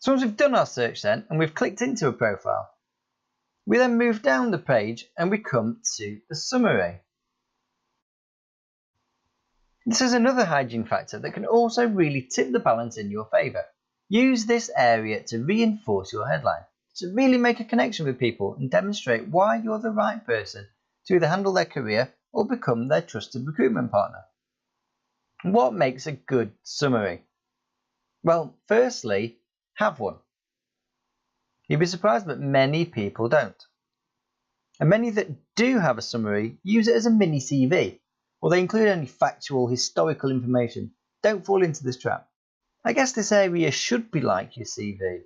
So once we've done our search then, and we've clicked into a profile, we then move down the page and we come to the summary. This is another hygiene factor that can also really tip the balance in your favour. Use this area to reinforce your headline, to really make a connection with people and demonstrate why you're the right person to either handle their career or become their trusted recruitment partner. What makes a good summary? Well, firstly, have one. You'd be surprised that many people don't. And many that do have a summary use it as a mini CV, or they include only factual, historical information. Don't fall into this trap. I guess this area should be like your CV,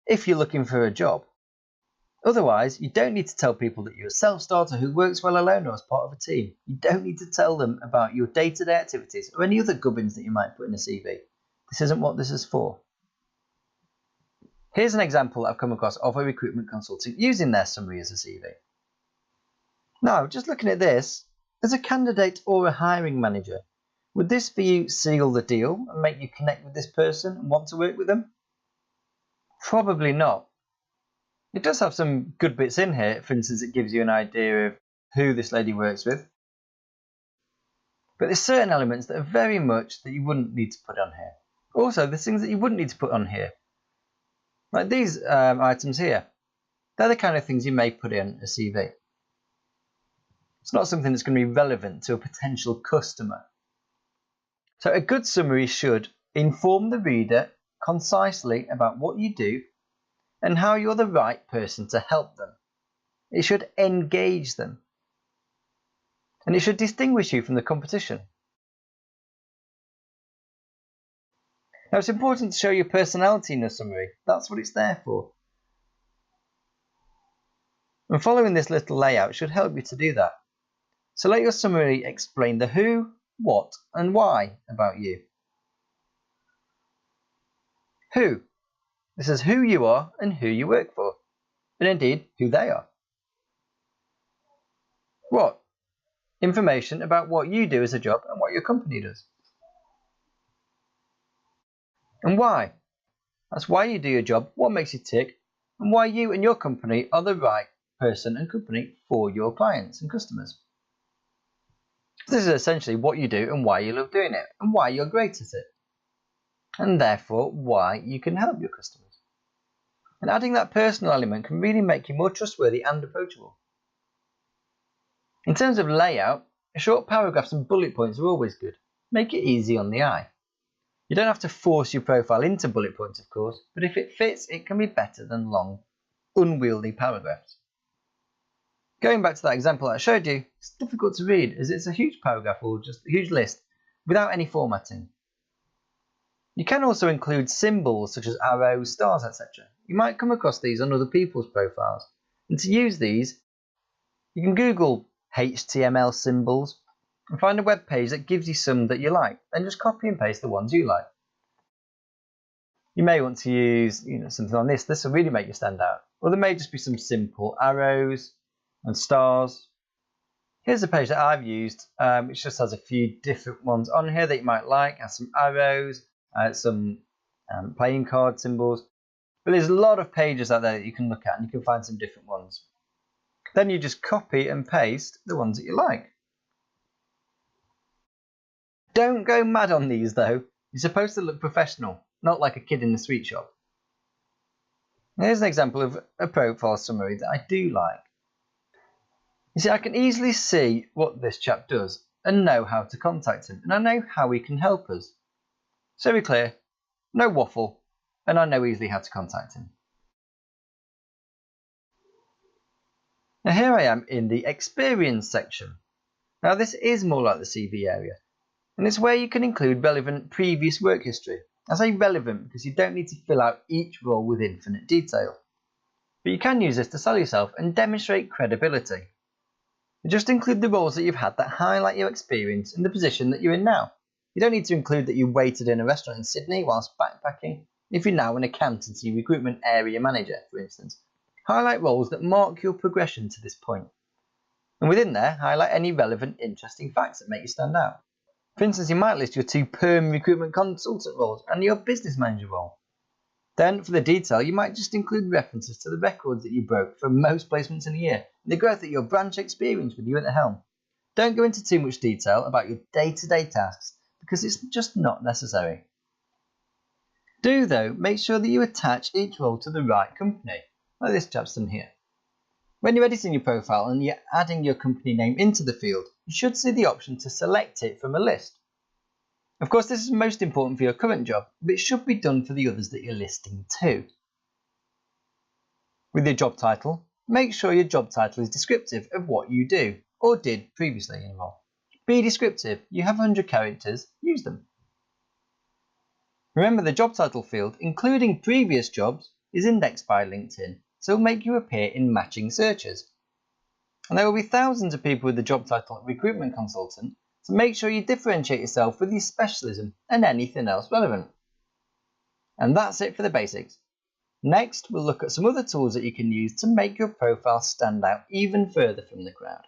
if you're looking for a job. Otherwise, you don't need to tell people that you're a self-starter who works well alone or as part of a team. You don't need to tell them about your day-to-day activities or any other gubbins that you might put in a CV. This isn't what this is for. Here's an example I've come across of a recruitment consultant using their summary as a CV. Now, just looking at this, as a candidate or a hiring manager, would this for you seal the deal and make you connect with this person and want to work with them? Probably not. It does have some good bits in here. For instance, it gives you an idea of who this lady works with. But there's certain elements that are very much that you wouldn't need to put on here. Also, there's things that you wouldn't need to put on here. Like these items here. They're the kind of things you may put in a CV. It's not something that's going to be relevant to a potential customer. So a good summary should inform the reader concisely about what you do and how you're the right person to help them. It should engage them. And it should distinguish you from the competition. Now, it's important to show your personality in a summary. That's what it's there for. And following this little layout should help you to do that. So let your summary explain the who, what, and why about you. Who. This is who you are and who you work for, and indeed who they are. What? Information about what you do as a job and what your company does. And why? That's why you do your job, what makes you tick, and why you and your company are the right person and company for your clients and customers. This is essentially what you do and why you love doing it, and why you're great at it, and therefore why you can help your customers. And adding that personal element can really make you more trustworthy and approachable. In terms of layout, short paragraphs and bullet points are always good. Make it easy on the eye. You don't have to force your profile into bullet points, of course, but if it fits, it can be better than long, unwieldy paragraphs. Going back to that example I showed you, it's difficult to read as it's a huge paragraph or just a huge list without any formatting. You can also include symbols such as arrows, stars, etc. You might come across these on other people's profiles. And to use these, you can Google HTML symbols and find a web page that gives you some that you like, and just copy and paste the ones you like. You may want to use something on this. This will really make you stand out. Or there may just be some simple arrows and stars. Here's a page that I've used, which just has a few different ones on here that you might like. It has some arrows, some playing card symbols. But there's a lot of pages out there that you can look at and you can find some different ones. Then you just copy and paste the ones that you like. Don't go mad on these though. You're supposed to look professional, not like a kid in the sweet shop. Here's an example of a profile summary that I do like. You see, I can easily see what this chap does and know how to contact him, and I know how he can help us. So we're clear, no waffle, and I know easily how to contact him. Now here I am in the experience section. Now this is more like the CV area, and it's where you can include relevant previous work history. I say relevant because you don't need to fill out each role with infinite detail. But you can use this to sell yourself and demonstrate credibility. Just include the roles that you've had that highlight your experience in the position that you're in now. You don't need to include that you waited in a restaurant in Sydney whilst backpacking if you're now an accountancy recruitment area manager, for instance. Highlight roles that mark your progression to this point. And within there, highlight any relevant, interesting facts that make you stand out. For instance, you might list your 2 perm recruitment consultant roles and your business manager role. Then for the detail, you might just include references to the records that you broke for most placements in a year, and the growth that your branch experienced with you at the helm. Don't go into too much detail about your day-to-day tasks because it's just not necessary. Do though make sure that you attach each role to the right company, like this chap's done here. When you're editing your profile and you're adding your company name into the field, you should see the option to select it from a list. Of course, this is most important for your current job, but it should be done for the others that you're listing too. With your job title, make sure your job title is descriptive of what you do or did previously in a role. Be descriptive. You have 100 characters, use them. Remember, the job title field, including previous jobs, is indexed by LinkedIn, so it will make you appear in matching searches. And there will be thousands of people with the job title recruitment consultant, so make sure you differentiate yourself with your specialism and anything else relevant. And that's it for the basics. Next, we'll look at some other tools that you can use to make your profile stand out even further from the crowd.